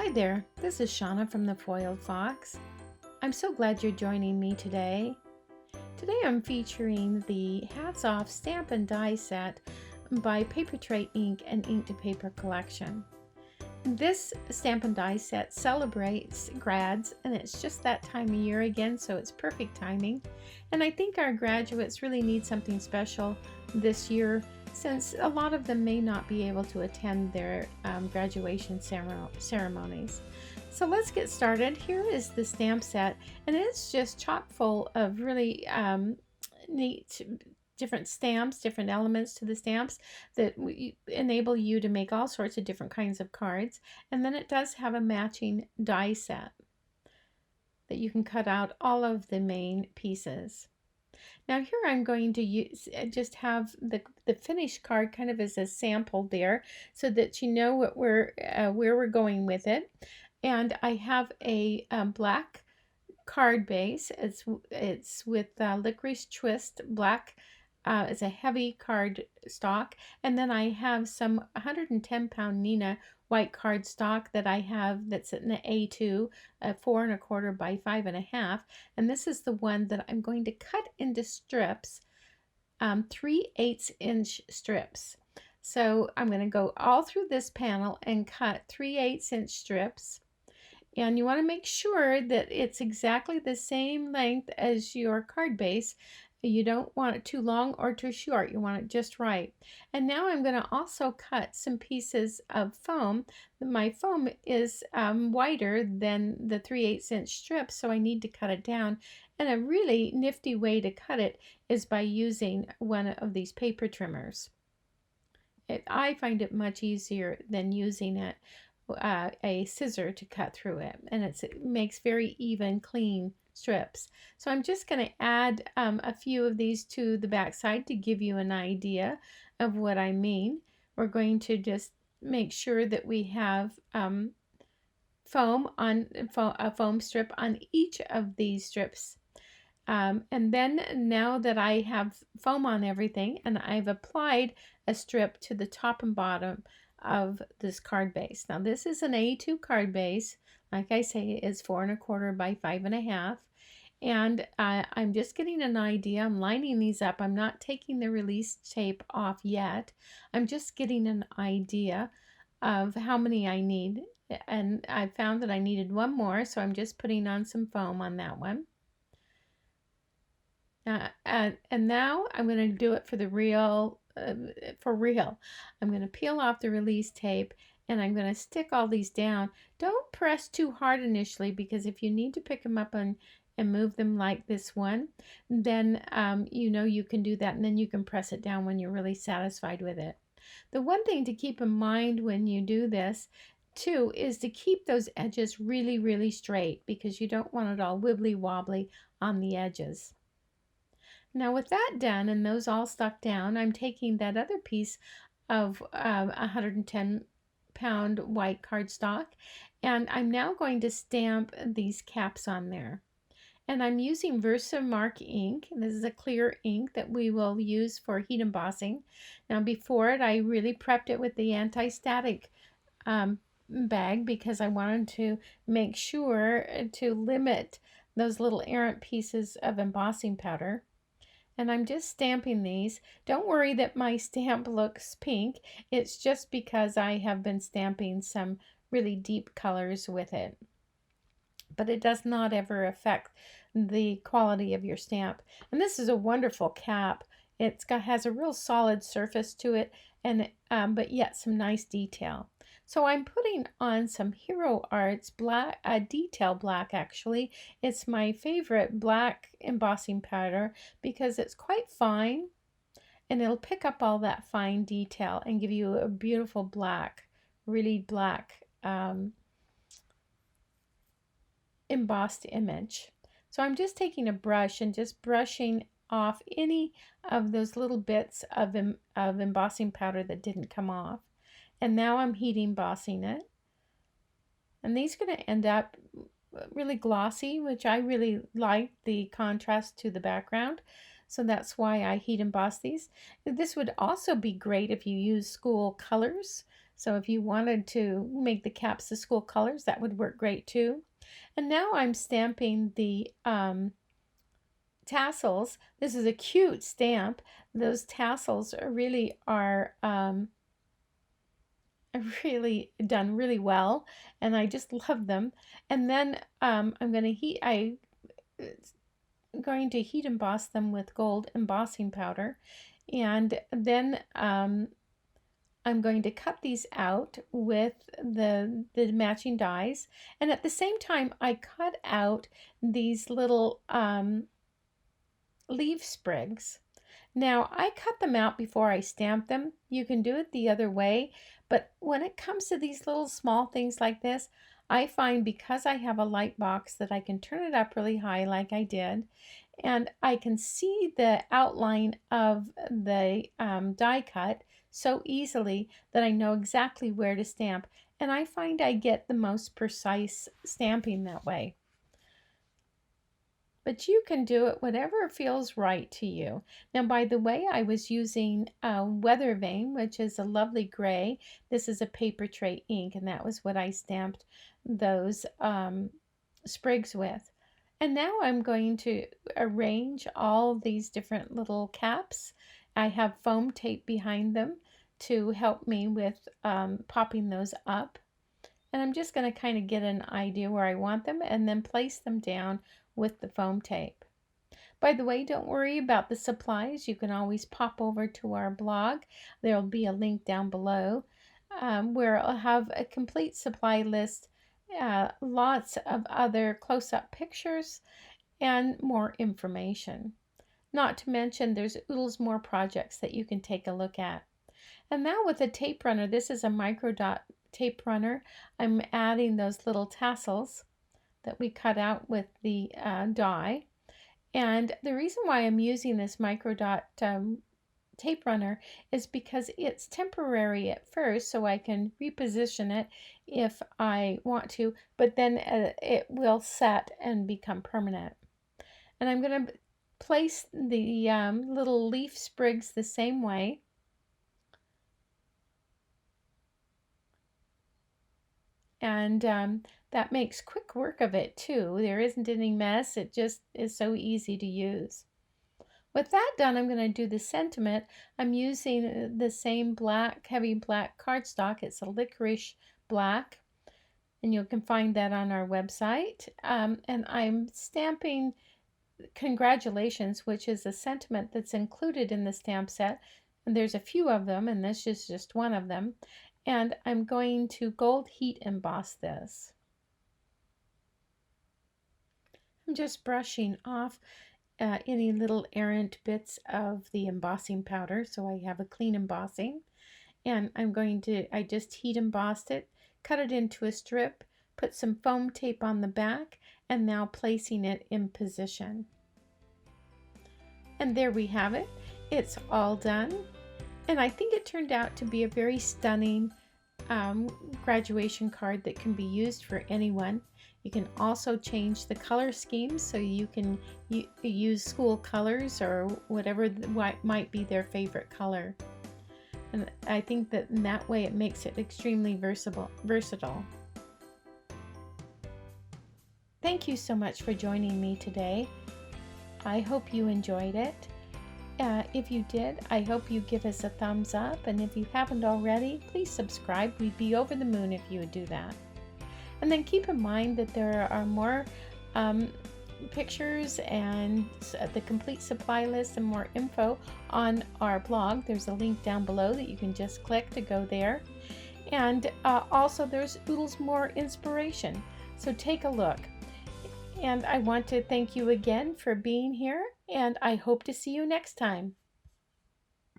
Hi there, this is Shauna from the Foiled Fox. I'm so glad you're joining me today. Today I'm featuring the Hats Off Stamp and Die set by Paper Tray Ink and Ink to Paper collection. This stamp and die set celebrates grads, and it's just that time of year again, so it's perfect timing. And I think our graduates really need something special this year, since a lot of them may not be able to attend their graduation ceremonies. So let's get started. Here is the stamp set, and it's just chock full of really neat different stamps, different elements to the stamps that enable you to make all sorts of different kinds of cards. And then it does have a matching die set that you can cut out all of the main pieces. Now here I'm going to use just have the finished card kind of as a sample there, so that you know what where we're going with it. And I have a black card base. It's with licorice twist black. It's a heavy card stock, and then I have some 110-pound Neenah white card stock that I have that's an A2, 4 1/4 by 5 1/2, and this is the one that I'm going to cut into strips, 3/8 inch strips. So I'm going to go all through this panel and cut 3/8 inch strips. And you want to make sure that it's exactly the same length as your card base. You don't want it too long or too short. You want it just right. And now I'm going to also cut some pieces of foam. My foam is wider than the 3/8 inch strips, so I need to cut it down. And a really nifty way to cut it is by using one of these paper trimmers. I find it much easier than using a scissor to cut through it, and it makes very even, clean strips. So I'm just going to add a few of these to the back side to give you an idea of what I mean. We're going to just make sure that we have foam on a foam strip on each of these strips. And then now that I have foam on everything and I've applied a strip to the top and bottom of this card base. Now this is an A2 card base. Like I say, it's 4 1/4 by 5 1/2. And I'm just getting an idea. I'm lining these up. I'm not taking the release tape off yet. I'm just getting an idea of how many I need. And I found that I needed one more, so I'm just putting on some foam on that one. And now I'm going to do it for the real. For real. I'm going to peel off the release tape, and I'm going to stick all these down. Don't press too hard initially, because if you need to pick them up and move them like this one, then you know you can do that, and then you can press it down when you're really satisfied with it. The one thing to keep in mind when you do this too is to keep those edges really, really straight, because you don't want it all wibbly wobbly on the edges. Now with that done and those all stuck down, I'm taking that other piece of 110-pound white cardstock, and I'm now going to stamp these caps on there. And I'm using Versamark ink. This is a clear ink that we will use for heat embossing. Now before it, I really prepped it with the anti-static bag, because I wanted to make sure to limit those little errant pieces of embossing powder. And I'm just stamping these. Don't worry that my stamp looks pink. It's just because I have been stamping some really deep colors with it. But it does not ever affect the quality of your stamp. And this is a wonderful cap. Has a real solid surface to it, and but yet some nice detail. So I'm putting on some Hero Arts black, detail black actually. It's my favorite black embossing powder because it's quite fine, and it'll pick up all that fine detail and give you a beautiful black, really black embossed image. So I'm just taking a brush and just brushing off any of those little bits of embossing powder that didn't come off. And now I'm heat embossing it. And these are going to end up really glossy, which I really like the contrast to the background. So that's why I heat emboss these. This would also be great if you use school colors. So if you wanted to make the caps the school colors, that would work great too. And now I'm stamping the tassels. This is a cute stamp. Those tassels really are really done really well, and I just love them. And then I'm going to heat emboss them with gold embossing powder, and then I'm going to cut these out with the matching dies, and at the same time I cut out these little leaf sprigs. Now, I cut them out before I stamp them. You can do it the other way, but when it comes to these little small things like this, I find because I have a light box that I can turn it up really high like I did, and I can see the outline of the die cut so easily that I know exactly where to stamp, and I find I get the most precise stamping that way. But you can do it whatever feels right to you. Now, by the way, I was using Weather Vane, which is a lovely gray. This is a paper tray ink, and that was what I stamped those sprigs with. And now I'm going to arrange all these different little caps. I have foam tape behind them to help me with popping those up. And I'm just going to kind of get an idea where I want them and then place them down with the foam tape. By the way, don't worry about the supplies. You can always pop over to our blog. There will be a link down below where I'll have a complete supply list, lots of other close-up pictures, and more information. Not to mention there's oodles more projects that you can take a look at. And now with a tape runner, this is a micro dot tape runner, I'm adding those little tassels that we cut out with the die. And the reason why I'm using this micro dot tape runner is because it's temporary at first, so I can reposition it if I want to, but then it will set and become permanent. And I'm going to place the little leaf sprigs the same way. And that makes quick work of it too. There isn't any mess. It just is so easy to use. With that done, I'm going to do the sentiment. I'm using the same black, heavy black cardstock. It's a licorice black, and you can find that on our website. And I'm stamping Congratulations, which is a sentiment that's included in the stamp set. And there's a few of them, and this is just one of them. And I'm going to gold heat emboss this. I'm just brushing off any little errant bits of the embossing powder so I have a clean embossing. And I just heat embossed it, cut it into a strip, put some foam tape on the back, and now placing it in position. And there we have it. It's all done. And I think it turned out to be a very stunning graduation card that can be used for anyone. You can also change the color scheme so you can use school colors or whatever might be their favorite color. And I think that in that way it makes it extremely versatile. Thank you so much for joining me today. I hope you enjoyed it. If you did, I hope you give us a thumbs up, and if you haven't already, please subscribe. We'd be over the moon if you would do that. And then keep in mind that there are more pictures and the complete supply list and more info on our blog. There's a link down below that you can just click to go there. And also there's oodles more inspiration. So take a look. And I want to thank you again for being here, and I hope to see you next time.